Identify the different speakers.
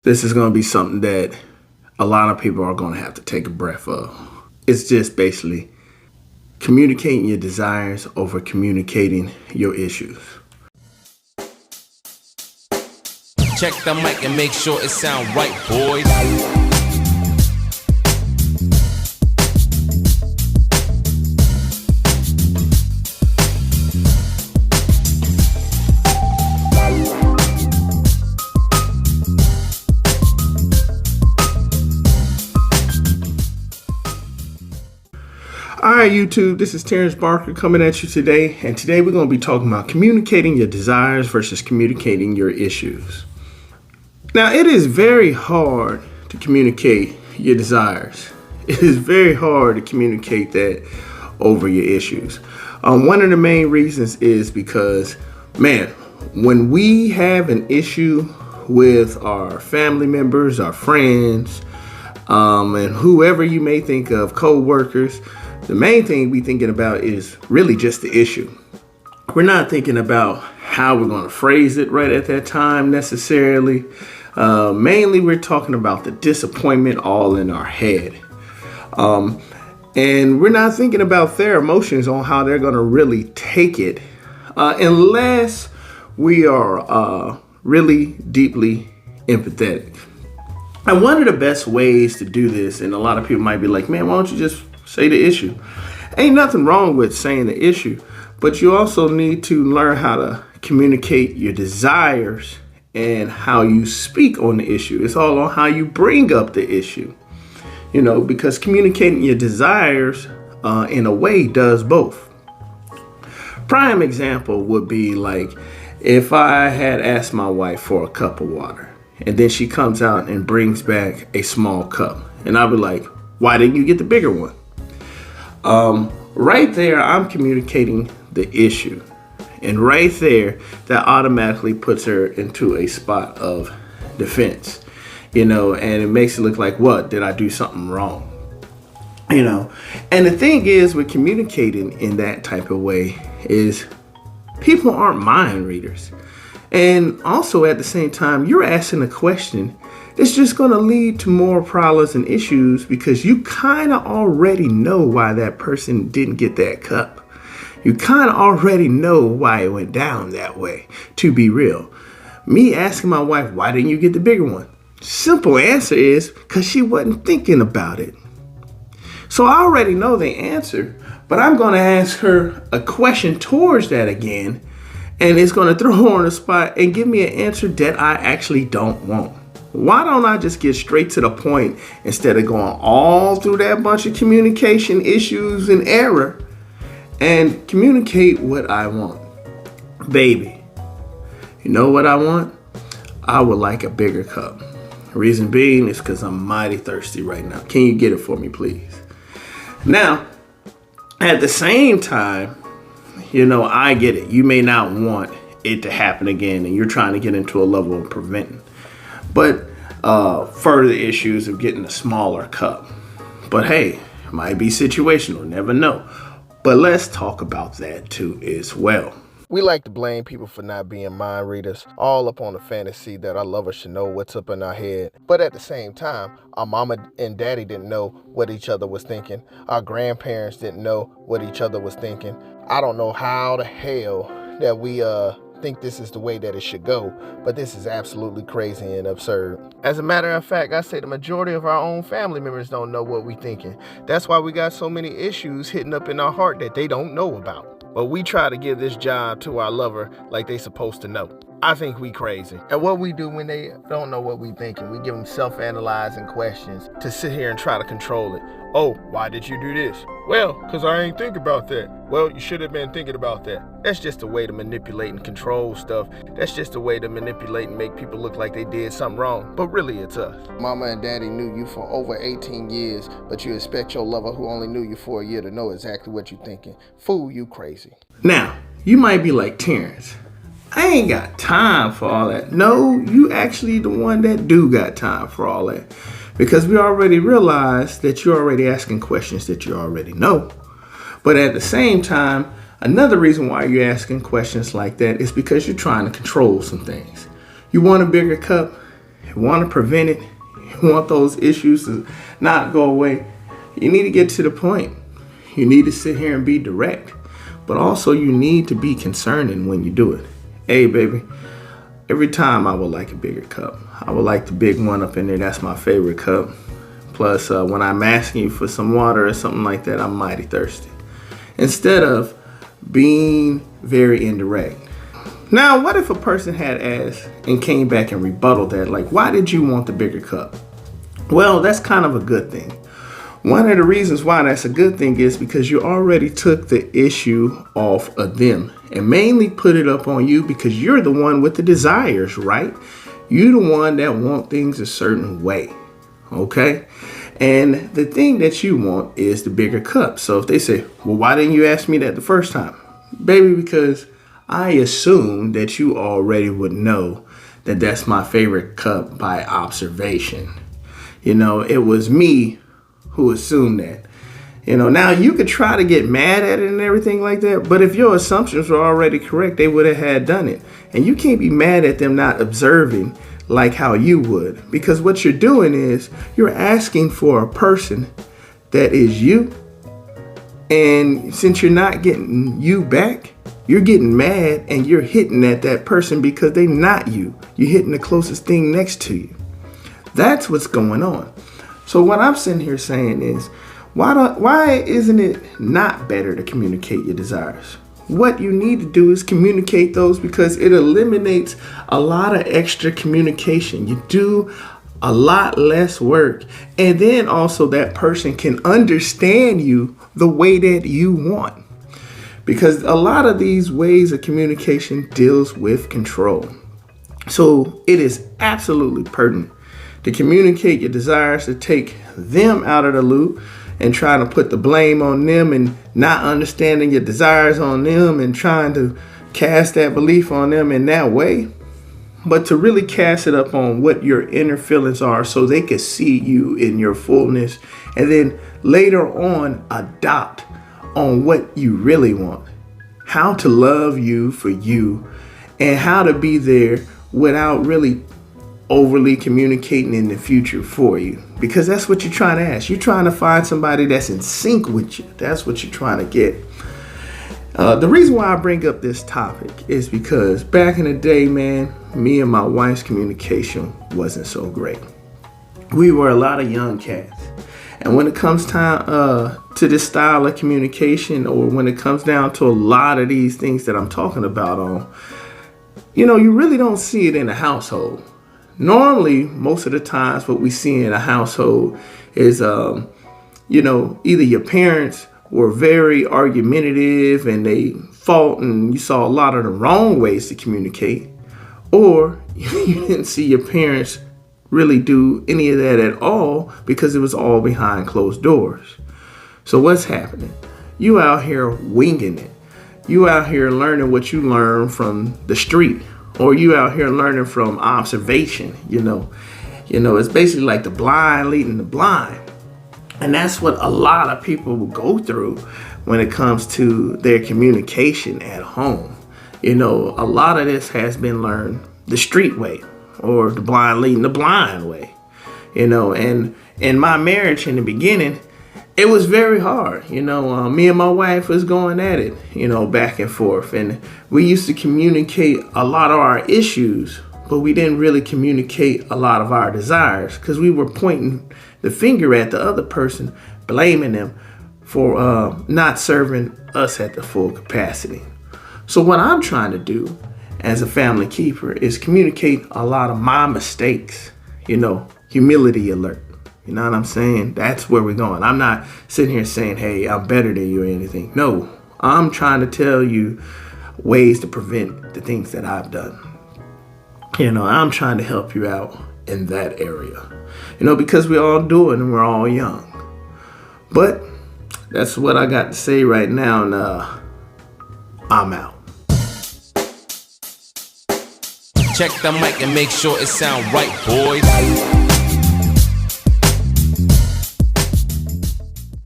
Speaker 1: This is going to be something that a lot of people are going to have to take a breath of. It's just basically communicating your desires over communicating your issues.
Speaker 2: Check the mic and make sure it sound right, boys.
Speaker 1: All right, YouTube, this is Terrence Barker coming at you today. And today we're going to be talking about communicating your desires versus communicating your issues. Now, it is very hard to communicate your desires. It is very hard to communicate that over your issues. One of the main reasons is because, man, when we have an issue with our family members, our friends, and whoever you may think of, co-workers, the main thing we're thinking about is really just the issue. We're not thinking about how we're going to phrase it right at that time necessarily. Mainly, we're talking about the disappointment all in our head. And we're not thinking about their emotions on how they're going to really take it unless we are really deeply empathetic. And one of the best ways to do this, and a lot of people might be like, man, why don't you just say the issue? Ain't nothing wrong with saying the issue, but you also need to learn how to communicate your desires and how you speak on the issue. It's all on how you bring up the issue, because communicating your desires in a way does both. Prime example would be like if I had asked my wife for a cup of water and then she comes out and brings back a small cup, and I'll be like, why didn't you get the bigger one? Right there, I'm communicating the issue. And right there, that automatically puts her into a spot of defense, and it makes it look like, what, did I do something wrong? And the thing is with communicating in that type of way is people aren't mind readers. And also at the same time, you're asking a question it's just going to lead to more problems and issues because you kind of already know why that person didn't get that cup. You kind of already know why it went down that way, to be real. Me asking my wife, why didn't you get the bigger one? Simple answer is because she wasn't thinking about it. So I already know the answer, but I'm going to ask her a question towards that again, and it's going to throw her on the spot and give me an answer that I actually don't want. Why don't I just get straight to the point instead of going all through that bunch of communication issues and error and communicate what I want? Baby, you know what I want? I would like a bigger cup. Reason being is because I'm mighty thirsty right now. Can you get it for me, please? Now, at the same time, I get it. You may not want it to happen again and you're trying to get into a level of preventing. But further issues of getting a smaller cup. But hey, it might be situational, never know. But let's talk about that too as well.
Speaker 3: We like to blame people for not being mind readers, all up on the fantasy that our lovers should know what's up in our head. But at the same time, our mama and daddy didn't know what each other was thinking. Our grandparents didn't know what each other was thinking. I don't know how the hell that we think this is the way that it should go, but this is absolutely crazy and absurd. As a matter of fact, I say the majority of our own family members don't know what we're thinking. That's why we got so many issues hitting up in our heart that they don't know about. But we try to give this job to our lover like they supposed to know. I think we crazy. And what we do when they don't know what we thinking, we give them self-analyzing questions to sit here and try to control it. Oh, why did you do this? Well, because I ain't think about that. Well, you should have been thinking about that. That's just a way to manipulate and control stuff. That's just a way to manipulate and make people look like they did something wrong. But really, it's us. Mama and daddy knew you for over 18 years, but you expect your lover who only knew you for a year to know exactly what you're thinking. Fool, you crazy.
Speaker 1: Now, you might be like, Terrence, I ain't got time for all that. No, you actually the one that do got time for all that. Because we already realized that you're already asking questions that you already know. But at the same time, another reason why you're asking questions like that is because you're trying to control some things. You want a bigger cup? you want to prevent it, you want those issues to not go away, you need to get to the point. You need to sit here and be direct, but also you need to be concerning when you do it. Hey, baby, every time I would like a bigger cup. I would like the big one up in there. That's my favorite cup. Plus, when I'm asking you for some water or something like that, I'm mighty thirsty. Instead of being very indirect. Now, what if a person had asked and came back and rebutted that? Like, why did you want the bigger cup? Well, that's kind of a good thing. One of the reasons why that's a good thing is because you already took the issue off of them and mainly put it up on you because you're the one with the desires, right? You're the one that want things a certain way, okay? And the thing that you want is the bigger cup. So if they say, well, why didn't you ask me that the first time? Baby, because I assume that you already would know that that's my favorite cup by observation. You know, it was me who assumed that. You know, now you could try to get mad at it and everything like that, but if your assumptions were already correct, they would have had done it. And you can't be mad at them not observing like how you would, because what you're doing is you're asking for a person that is you. And since you're not getting you back, you're getting mad and you're hitting at that person because they're not you. You're hitting the closest thing next to you. That's what's going on. So what I'm sitting here saying is, why isn't it not better to communicate your desires? What you need to do is communicate those because it eliminates a lot of extra communication. You do a lot less work. And then also that person can understand you the way that you want. Because a lot of these ways of communication deals with control. So it is absolutely pertinent to communicate your desires, to take them out of the loop and trying to put the blame on them and not understanding your desires on them and trying to cast that belief on them in that way. But to really cast it up on what your inner feelings are so they can see you in your fullness and then later on adopt on what you really want. How to love you for you and how to be there without really overly communicating in the future for you, because that's what you're trying to ask. You're trying to find somebody that's in sync with you. That's what you're trying to get. The reason why I bring up this topic is because back in the day, man, me and my wife's communication wasn't so great. We were a lot of young cats. And when it comes time to this style of communication, or when it comes down to a lot of these things that I'm talking about on, you know, you really don't see it in a household. Normally, most of the times what we see in a household is, you know, either your parents were very argumentative and they fought and you saw a lot of the wrong ways to communicate, or you didn't see your parents really do any of that at all because it was all behind closed doors. So what's happening? You out here winging it. You out here learning what you learn from the street. Or you out here learning from observation, you know, it's basically like the blind leading the blind. And that's what a lot of people will go through when it comes to their communication at home. You know, a lot of this has been learned the street way or the blind leading the blind way, you know, and in my marriage in the beginning, it was very hard. You know, me and my wife was going at it, you know, back and forth. And we used to communicate a lot of our issues, but we didn't really communicate a lot of our desires because we were pointing the finger at the other person, blaming them for not serving us at the full capacity. So what I'm trying to do as a family keeper is communicate a lot of my mistakes, you know, humility alert. You know what I'm saying? That's where we're going. I'm not sitting here saying, hey, I'm better than you or anything. No, I'm trying to tell you ways to prevent the things that I've done. You know, I'm trying to help you out in that area. You know, because we all do it and we're all young. But that's what I got to say right now, and I'm out.
Speaker 2: Check the mic and make sure it sound right, boys.